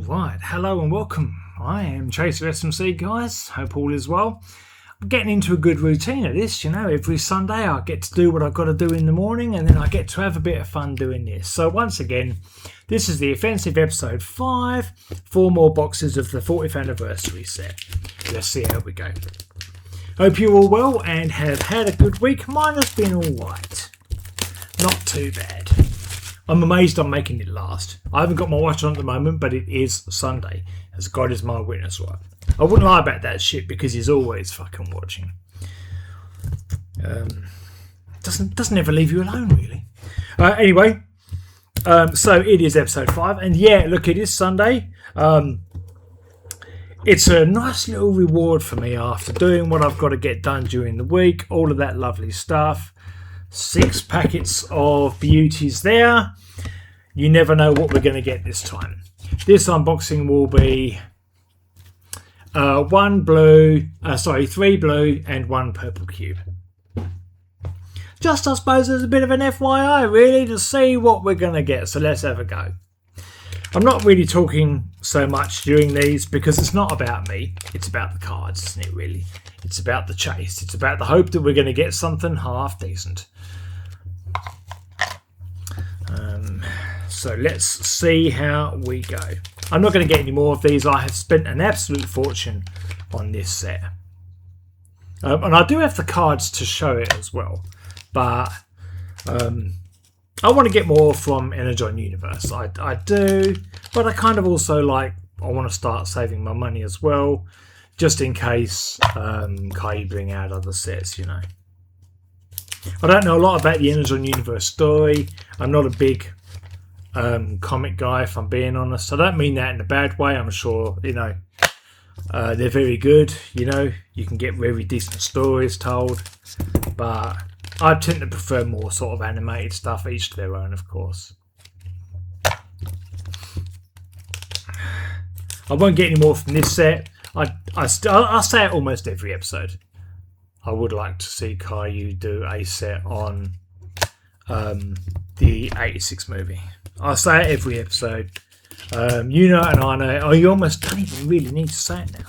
Alright, hello and welcome. I am Chaser SMC, guys. Hope all is well. I'm getting into a good routine of this, every Sunday I get to do what I've got to do in the morning and then I get to have a bit of fun doing this. So once again, this is the Offensive Episode 5, 4 more boxes of the 40th anniversary set. Let's see how we go. Hope you're all well and have had a good week. Mine has been alright. Not too bad. I'm amazed I'm making it last. I haven't got my watch on at the moment, but it is Sunday, as God is my witness, right? I wouldn't lie about that shit because he's always fucking watching. Doesn't ever leave you alone, really. Anyway, so it is episode 5, and yeah, look, it is Sunday. It's a nice little reward for me after doing what I've got to get done during the week, all of that lovely stuff. 6 packets of beauties there. You never know what we're going to get this time. This unboxing will be 3 blue and 1 purple cube. Just, I suppose, as a bit of an FYI, really, to see what we're going to get. So let's have a go. I'm not really talking so much during these because it's not about me. It's about the cards, isn't it, really? It's about the chase. It's about the hope that we're going to get something half decent. So let's see how we go. I'm not going to get any more of these. I have spent an absolute fortune on this set. And I do have the cards to show it as well. But I want to get more from Energon Universe. I do. But I kind of also I want to start saving my money as well. Just in case Kayou bring out other sets, I don't know a lot about the Energon Universe story. I'm not a big comic guy, if I'm being honest. I don't mean that in a bad way. I'm sure, they're very good. You can get very decent stories told. But I tend to prefer more sort of animated stuff, each to their own, of course. I won't get any more from this set. I say it almost every episode. I would like to see Kayou do a set on the 86 movie. I say it every episode. You know and I know. Oh, you almost don't even really need to say it now.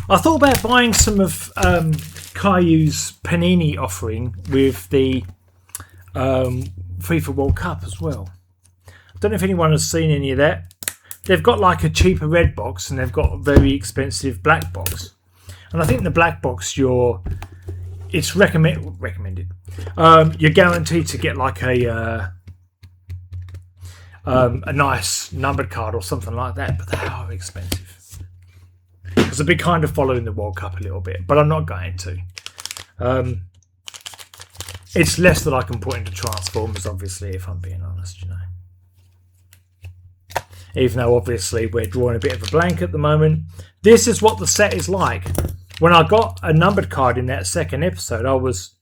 I thought about buying some of Kayou's Panini offering with the FIFA World Cup as well. I don't know if anyone has seen any of that. They've got like a cheaper red box and they've got a very expensive black box. And I think the black box, it's recommended. You're guaranteed to get like a nice numbered card or something like that, but they are expensive. Because I've been kind of following the World Cup a little bit, but I'm not going to. It's less that I can put into Transformers, obviously, if I'm being honest, Even though, obviously, we're drawing a bit of a blank at the moment. This is what the set is like. When I got a numbered card in that second episode, I was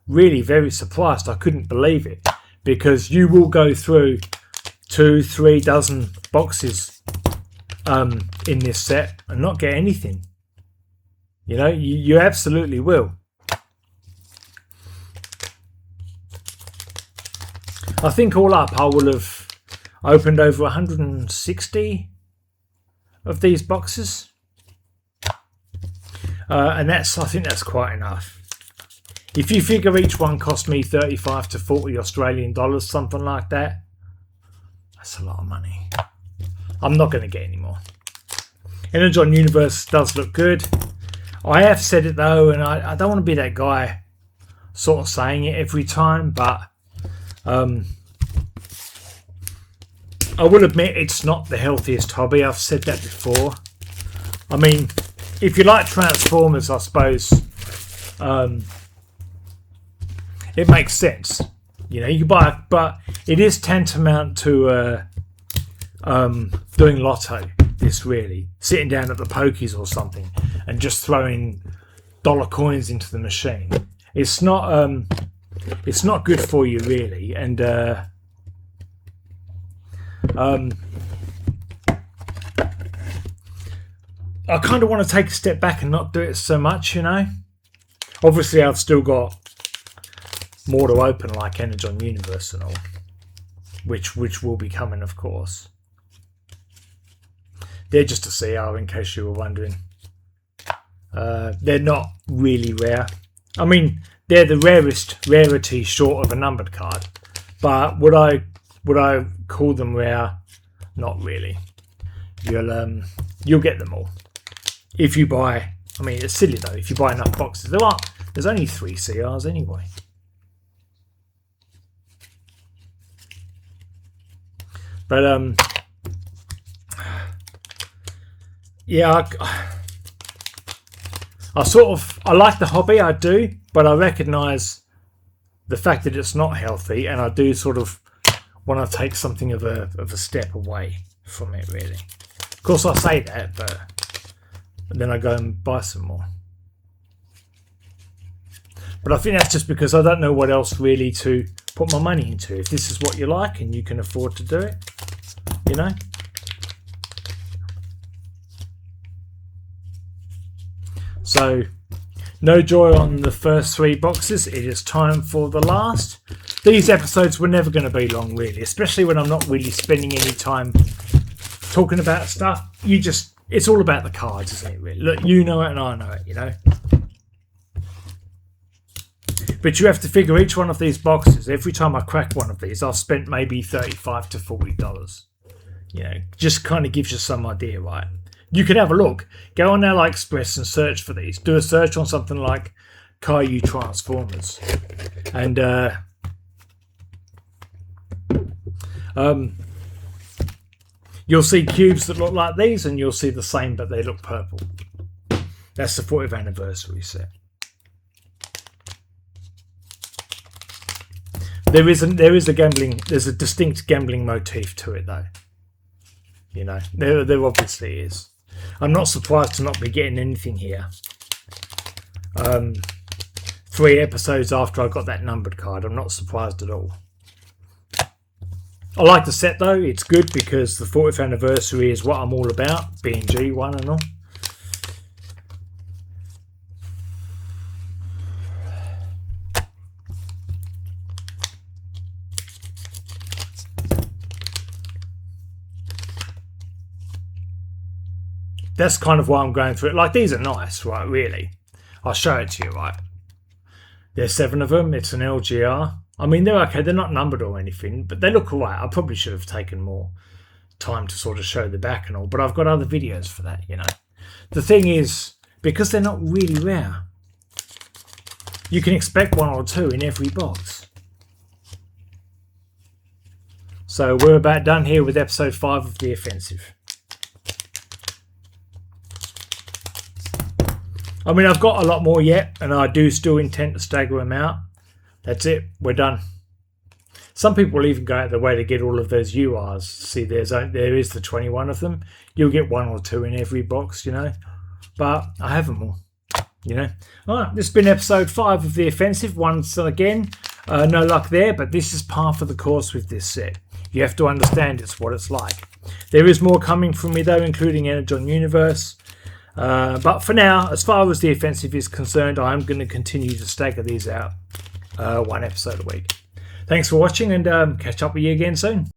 really very surprised. I couldn't believe it. Because you will go through 2-3 dozen boxes in this set and not get anything. You absolutely will. I think all up I will have opened over 160 of these boxes. And I think that's quite enough. If you figure each one cost me 35 to 40 Australian dollars, something like that, that's a lot of money. I'm not going to get any more. Energon Universe does look good. I have said it though, and I don't want to be that guy sort of saying it every time, but I will admit it's not the healthiest hobby. I've said that before. I mean, if you like Transformers, I suppose it makes sense. You buy it, but it is tantamount to doing lotto. This really sitting down at the pokies or something and just throwing dollar coins into the machine. It's not good for you really, and I kind of want to take a step back and not do it so much, Obviously, I've still got more to open, like Energon Universe and all. which will be coming, of course. They're just a CR, in case you were wondering. They're not really rare. I mean, they're the rarest rarity short of a numbered card. But would I call them rare? Not really. You'll get them all if you buy. I mean, it's silly though. If you buy enough boxes, there's only 3 CRs anyway. But yeah, I like the hobby, I do, but I recognise the fact that it's not healthy, and I do sort of want to take something of a step away from it, really. Of course, I say that, but then I go and buy some more. But I think that's just because I don't know what else really to put my money into. If this is what you like and you can afford to do it, you know. So, no joy on the first 3 boxes. It is time for the last. These episodes were never going to be long, really, especially when I'm not really spending any time talking about stuff. It's all about the cards, isn't it, really? Look, you know it and I know it, you know. But you have to figure each one of these boxes, every time I crack one of these, I've spent maybe $35 to $40. You know, just kind of gives you some idea, right? You can have a look. Go on AliExpress and search for these. Do a search on something like Kayou Transformers. And you'll see cubes that look like these, and you'll see the same, but they look purple. That's the 40th anniversary set. There's a distinct gambling motif to it, though. You know, there obviously is. I'm not surprised to not be getting anything here. 3 episodes after I got that numbered card, I'm not surprised at all. I like the set though. It's good because the 40th anniversary is what I'm all about. B&G one and all. That's kind of why I'm going through it. Like, these are nice, right, really. I'll show it to you, right. There's 7 of them. It's an LGR. I mean, they're okay. They're not numbered or anything, but they look alright. I probably should have taken more time to sort of show the back and all, but I've got other videos for that, you know. The thing is, because they're not really rare, you can expect 1 or 2 in every box. So we're about done here with episode 5 of The Offensive. I mean, I've got a lot more yet, and I do still intend to stagger them out. That's it. We're done. Some people will even go out of their way to get all of those URs. See, there is the 21 of them. You'll get 1 or 2 in every box, you know. But I have them all, you know. All right, this has been episode 5 of The Offensive. Once again, no luck there, but this is par for the course with this set. You have to understand it's what it's like. There is more coming from me, though, including Energon Universe. But for now, as far as The Offensive is concerned, I'm going to continue to stagger these out 1 episode a week. Thanks for watching, and catch up with you again soon.